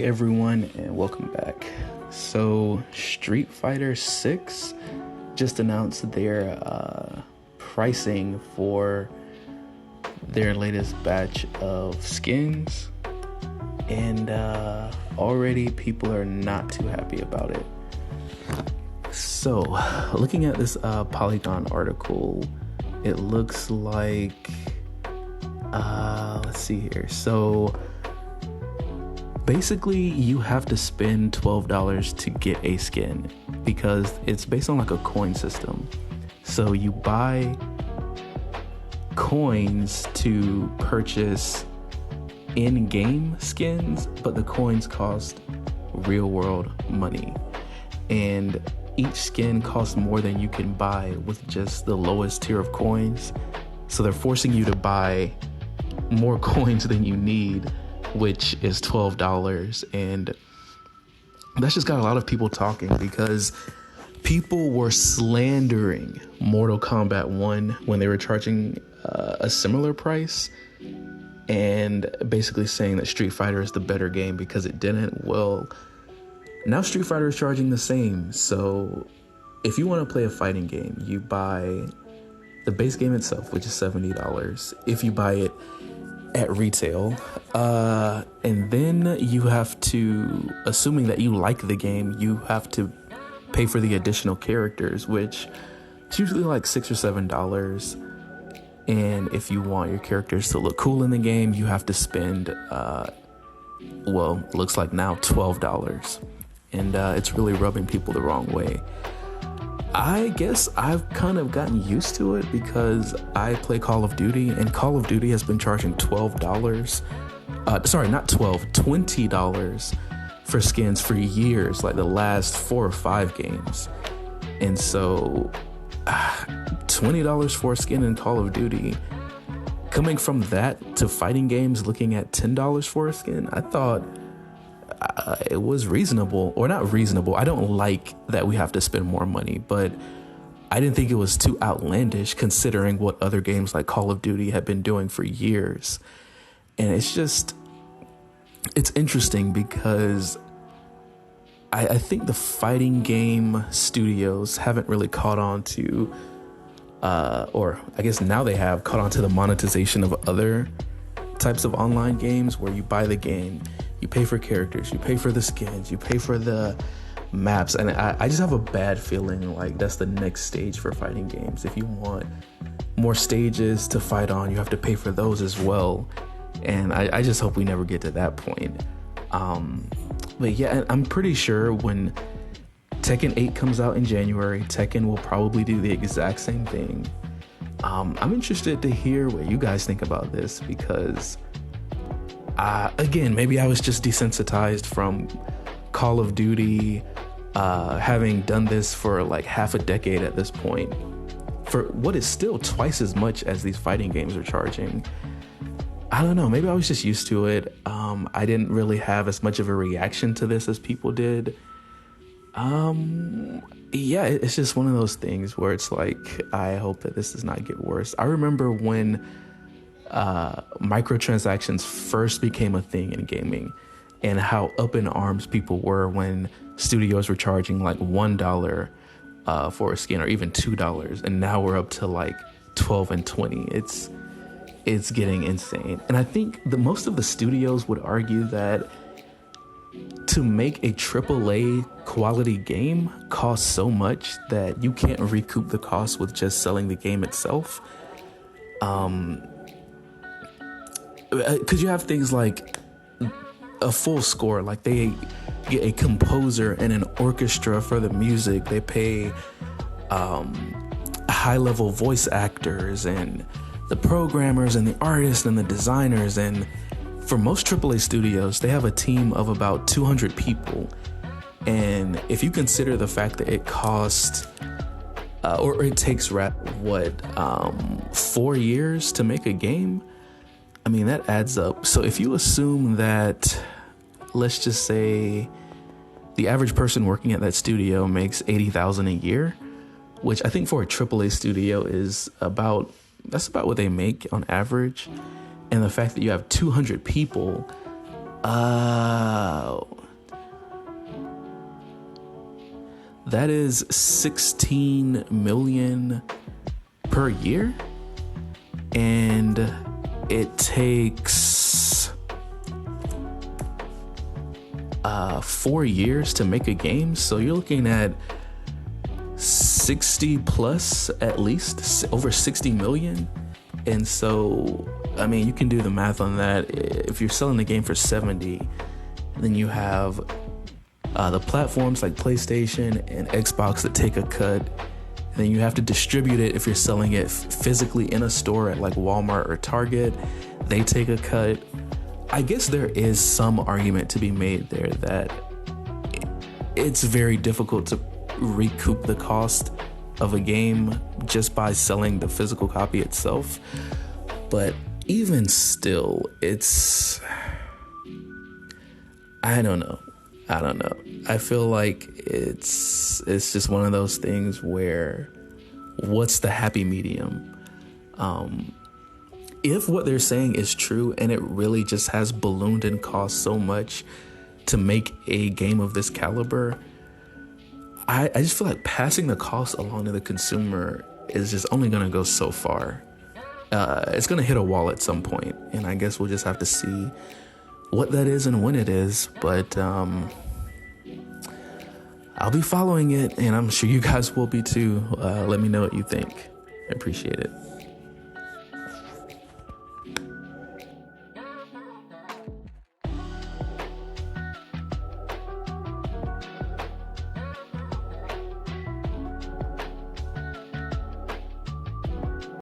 everyone, and welcome back. So, Street Fighter 6 just announced their pricing for their latest batch of skins, and already people are not too happy about it. So, looking at this Polygon article, it looks like, let's see here. So, basically, you have to spend $12 to get a skin because it's based on like a coin system. So you buy coins to purchase in-game skins, but the coins cost real-world money. And each skin costs more than you can buy with just the lowest tier of coins. So they're forcing you to buy more coins than you need, which is $12, and that's just got a lot of people talking because people were slandering Mortal Kombat 1 when they were charging a similar price, and basically saying that Street Fighter is the better game because it didn't. Well, now Street Fighter is charging the same. So if you want to play a fighting game, you buy the base game itself, which is $70 if you buy it at retail, and then you have to, assuming that you like the game, you have to pay for the additional characters, which is usually like $6 or $7. And if you want your characters to look cool in the game, you have to spend looks like now $12, and it's really rubbing people the wrong way. I guess I've kind of gotten used to it because I play Call of Duty, and Call of Duty has been charging $20 for skins for years, like the last 4 or 5 games. And so $20 for a skin in Call of Duty, coming from that to fighting games looking at $10 for a skin, I thought it was reasonable, or not reasonable. I don't like that we have to spend more money, but I didn't think it was too outlandish considering what other games like Call of Duty have been doing for years. And it's interesting because I think the fighting game studios haven't really caught on to, or I guess now they have caught on to the monetization of other types of online games where you buy the game, you pay for characters, you pay for the skins, you pay for the maps. And I just have a bad feeling like that's the next stage for fighting games. If you want more stages to fight on, you have to pay for those as well. And I just hope we never get to that point. But yeah, I'm pretty sure when Tekken 8 comes out in January, Tekken will probably do the exact same thing. I'm interested to hear what you guys think about this because again, maybe I was just desensitized from Call of Duty, having done this for like half a decade at this point, for what is still twice as much as these fighting games are charging. I don't know, maybe I was just used to it. I didn't really have as much of a reaction to this as people did. Yeah, it's just one of those things where it's like, I hope that this does not get worse. I remember when microtransactions first became a thing in gaming, and how up in arms people were when studios were charging like $1 for a skin, or even $2, and now we're up to like 12 and 20. It's getting insane. And I think most of the studios would argue that to make a AAA quality game costs so much that you can't recoup the cost with just selling the game itself. Because you have things like a full score, like they get a composer and an orchestra for the music. They pay high-level voice actors and the programmers and the artists and the designers. And for most AAA studios, they have a team of about 200 people. And if you consider the fact that it costs, or it takes 4 years to make a game, I mean, that adds up. So if you assume that, let's just say the average person working at that studio makes $80,000 a year, which I think for a AAA studio is that's about what they make on average. And the fact that you have 200 people, That is 16 million per year, and it takes 4 years to make a game. So you're looking at 60 plus, at least over 60 million. And so, I mean, you can do the math on that. If you're selling the game for 70, then you have the platforms like PlayStation and Xbox that take a cut. And then you have to distribute it if you're selling it physically in a store at like Walmart or Target. They take a cut. I guess there is some argument to be made there that it's very difficult to recoup the cost of a game just by selling the physical copy itself. But even still, I don't know. I feel like it's just one of those things where, what's the happy medium? If what they're saying is true and it really just has ballooned in cost so much to make a game of this caliber, I just feel like passing the cost along to the consumer is just only going to go so far. It's going to hit a wall at some point, and I guess we'll just have to see what that is and when it is. But I'll be following it, and I'm sure you guys will be too. Let me know what you think. I appreciate it.